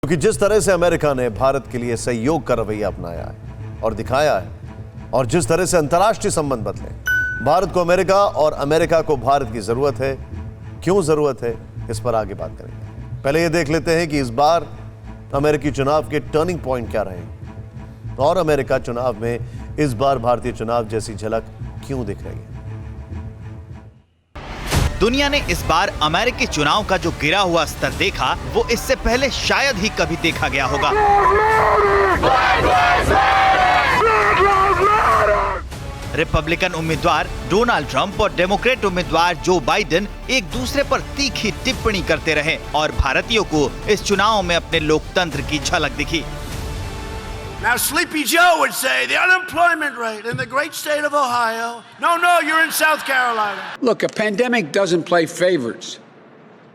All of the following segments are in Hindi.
क्योंकि जिस तरह से अमेरिका ने भारत के लिए सहयोग का रवैया अपनाया है और दिखाया है, और जिस तरह से अंतर्राष्ट्रीय संबंध बदले, भारत को अमेरिका और अमेरिका को भारत की जरूरत है। क्यों जरूरत है, इस पर आगे बात करेंगे। पहले ये देख लेते हैं कि इस बार अमेरिकी चुनाव के टर्निंग पॉइंट क्या रहे और अमेरिका चुनाव में इस बार भारतीय चुनाव जैसी झलक क्यों दिख रही है। दुनिया ने इस बार अमेरिकी चुनाव का जो गिरा हुआ स्तर देखा, वो इससे पहले शायद ही कभी देखा गया होगा। रिपब्लिकन उम्मीदवार डोनाल्ड ट्रंप और डेमोक्रेट उम्मीदवार जो बाइडेन एक दूसरे पर तीखी टिप्पणी करते रहे और भारतीयों को इस चुनाव में अपने लोकतंत्र की झलक दिखी। Now, Sleepy Joe would say the unemployment rate in the great state of Ohio. No, you're in South Carolina. Look, a pandemic doesn't play favorites,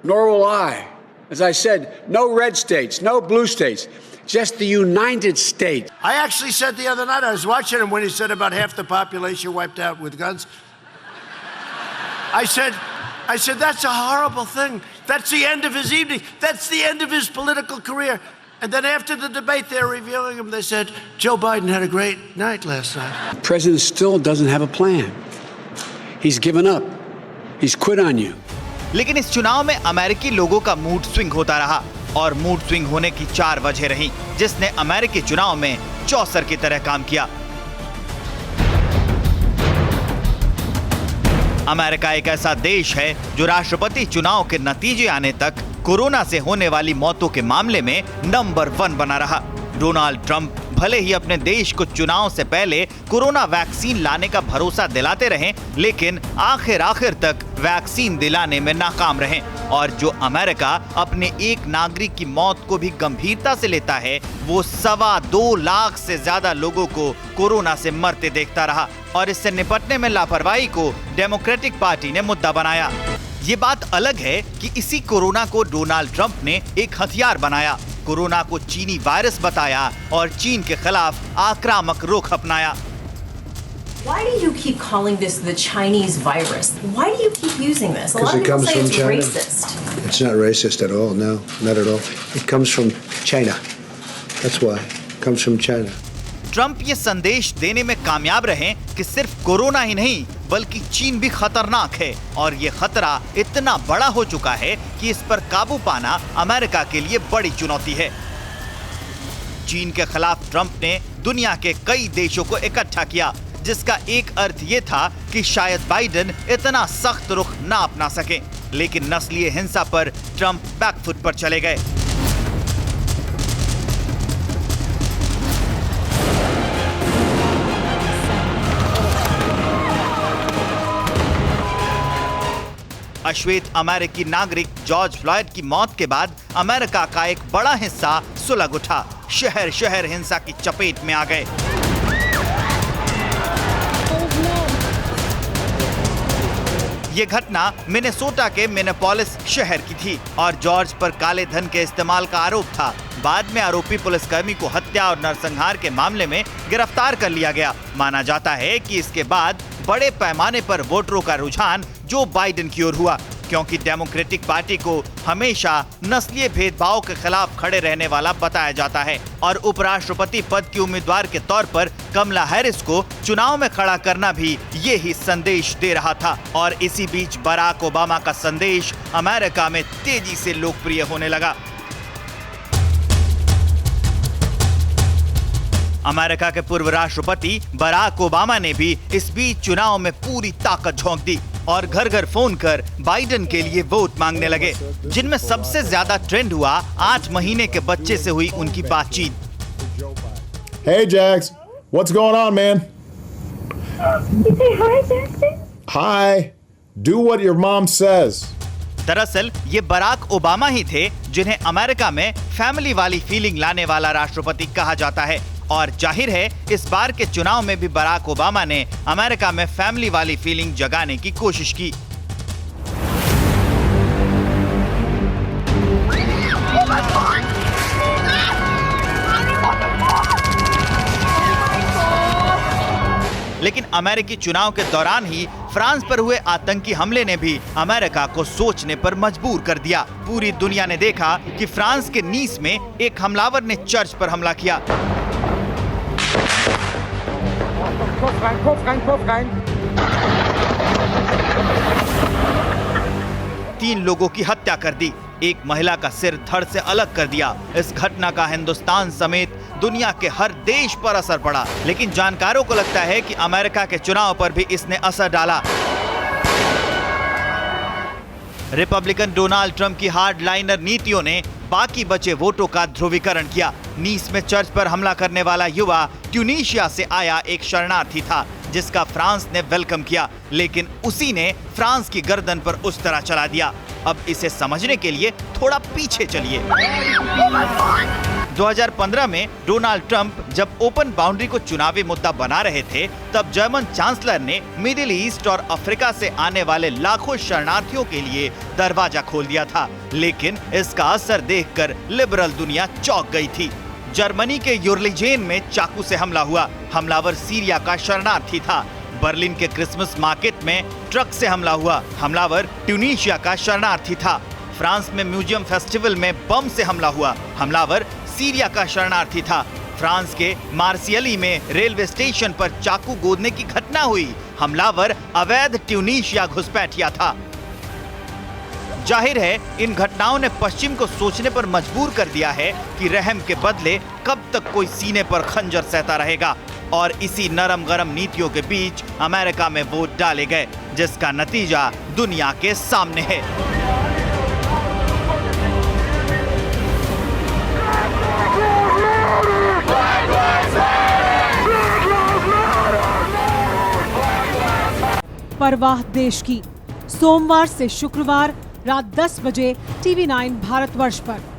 nor will I. As I said, no red states, no blue states, just the United States. I actually said the other night, I was watching him when he said about half the population wiped out with guns. I said, that's a horrible thing. That's the end of his evening. That's the end of his political career. And then after the debate, they're reviewing him. They said, Joe Biden had a great night last night. The president still doesn't have a plan. He's given up. He's quit on you. लेकिन इस चुनाव में अमेरिकी लोगों का मूड स्विंग होता रहा और मूड स्विंग होने की 4 वजह रही, जिसने अमेरिकी चुनाव में चौसर की तरह काम किया। अमेरिका एक ऐसा देश है जो राष्ट्रपति चुनाव के नतीजे आने तक कोरोना से होने वाली मौतों के मामले में नंबर 1 बना रहा। डोनाल्ड ट्रंप भले ही अपने देश को चुनाव से पहले कोरोना वैक्सीन लाने का भरोसा दिलाते रहे, लेकिन आखिर तक वैक्सीन दिलाने में नाकाम रहे। और जो अमेरिका अपने एक नागरिक की मौत को भी गंभीरता से लेता है, वो 2.25 लाख से ज्यादा लोगों को कोरोना से मरते देखता रहा और इससे निपटने में लापरवाही को डेमोक्रेटिक पार्टी ने मुद्दा बनाया। ये बात अलग है कि इसी कोरोना को डोनाल्ड ट्रंप ने एक हथियार बनाया, कोरोना को चीनी वायरस बताया और चीन के खिलाफ आक्रामक रुख अपनाया। Why do you keep calling this the Chinese virus? Why do you keep using this? A lot of people say it's racist. It's not racist at all. No, not at all. It comes from China. That's why. It comes from China. Trump ये संदेश देने में कामयाब रहे कि सिर्फ कोरोना ही नहीं बल्कि चीन भी खतरनाक है और ये खतरा इतना बड़ा हो चुका है कि इस पर काबू पाना अमेरिका के लिए बड़ी चुनौती है। चीन के खिलाफ ट्रंप ने दुनिया के कई देशों को इकट्ठा किया, जिसका एक अर्थ ये था कि शायद बाइडेन इतना सख्त रुख ना अपना सके, लेकिन नस्लीय हिंसा पर ट्रंप बैकफुट पर चले गए। अश्वेत अमेरिकी नागरिक जॉर्ज फ्लॉयड की मौत के बाद अमेरिका का एक बड़ा हिस्सा सुलग उठा, शहर शहर हिंसा की चपेट में आ गए। ये घटना मिनेसोटा के मिनेपोलिस शहर की थी और जॉर्ज पर काले धन के इस्तेमाल का आरोप था। बाद में आरोपी पुलिसकर्मी को हत्या और नरसंहार के मामले में गिरफ्तार कर लिया गया। माना जाता है कि इसके बाद बड़े पैमाने पर वोटरों का रुझान जो बाइडेन की ओर हुआ, क्योंकि डेमोक्रेटिक पार्टी को हमेशा नस्लीय भेदभाव के खिलाफ खड़े रहने वाला बताया जाता है और उपराष्ट्रपति पद की उम्मीदवार के तौर पर कमला हैरिस को चुनाव में खड़ा करना भी ये ही संदेश दे रहा था। और इसी बीच बराक ओबामा का संदेश अमेरिका में तेजी से लोकप्रिय होने लगा। अमेरिका के पूर्व राष्ट्रपति बराक ओबामा ने भी इस बीच चुनाव में पूरी ताकत झोंक दी और घर घर फोन कर बाइडेन के लिए वोट मांगने लगे, जिनमें सबसे ज्यादा ट्रेंड हुआ 8 महीने के बच्चे से हुई उनकी बातचीत। Hey Jax, what's going on, man? You say hi, Jackson? Hi. Do what your mom says. दरअसल ये बराक ओबामा ही थे जिन्हें अमेरिका में फैमिली वाली फीलिंग लाने वाला राष्ट्रपति कहा जाता है और जाहिर है इस बार के चुनाव में भी बराक ओबामा ने अमेरिका में फैमिली वाली फीलिंग जगाने की कोशिश की। लेकिन अमेरिकी चुनाव के दौरान ही फ्रांस पर हुए आतंकी हमले ने भी अमेरिका को सोचने पर मजबूर कर दिया। पूरी दुनिया ने देखा कि फ्रांस के नीस में एक हमलावर ने चर्च पर हमला किया। तीन लोगों की हत्या कर दी, एक महिला का सिर धड़ से अलग कर दिया। इस घटना का हिंदुस्तान समेत दुनिया के हर देश पर असर पड़ा, लेकिन जानकारों को लगता है कि अमेरिका के चुनाव पर भी इसने असर डाला। रिपब्लिकन डोनाल्ड ट्रंप की हार्डलाइनर नीतियों ने बाकी बचे वोटों का ध्रुवीकरण किया। नीस में चर्च पर हमला करने वाला युवा ट्यूनीशिया से आया एक शरणार्थी था, जिसका फ्रांस ने वेलकम किया, लेकिन उसी ने फ्रांस की गर्दन पर उस तरह चला दिया। अब इसे समझने के लिए थोड़ा पीछे चलिए। 2015 में डोनाल्ड ट्रंप जब ओपन बाउंड्री को चुनावी मुद्दा बना रहे थे, तब जर्मन चांसलर ने मिडिल ईस्ट और अफ्रीका से आने वाले लाखों शरणार्थियों के लिए दरवाजा खोल दिया था। लेकिन इसका असर देखकर लिबरल दुनिया चौंक गई थी। जर्मनी के यूर्लिजेन में चाकू से हमला हुआ। हमलावर सीरिया का शरणार्थी था। बर्लिन के क्रिसमस मार्केट में ट्रक से हमला हुआ। हमलावर ट्यूनीशिया का शरणार्थी था। फ्रांस में म्यूजियम फेस्टिवल में बम से हमला हुआ। हमलावर सीरिया का शरणार्थी था। फ्रांस के मार्सियली में रेलवे स्टेशन पर चाकू गोदने की घटना हुई। हमलावर अवैध ट्यूनीशिया घुसपैठिया था। जाहिर है, इन घटनाओं ने पश्चिम को सोचने पर मजबूर कर दिया है कि रहम के बदले कब तक कोई सीने पर खंजर सहता रहेगा। और इसी नरम गरम नीतियों के बीच अमेरिका में वोट डाले गए, जिसका नतीजा दुनिया के सामने है। परवाह देश की, सोमवार से शुक्रवार रात 10 बजे TV9 भारतवर्ष पर।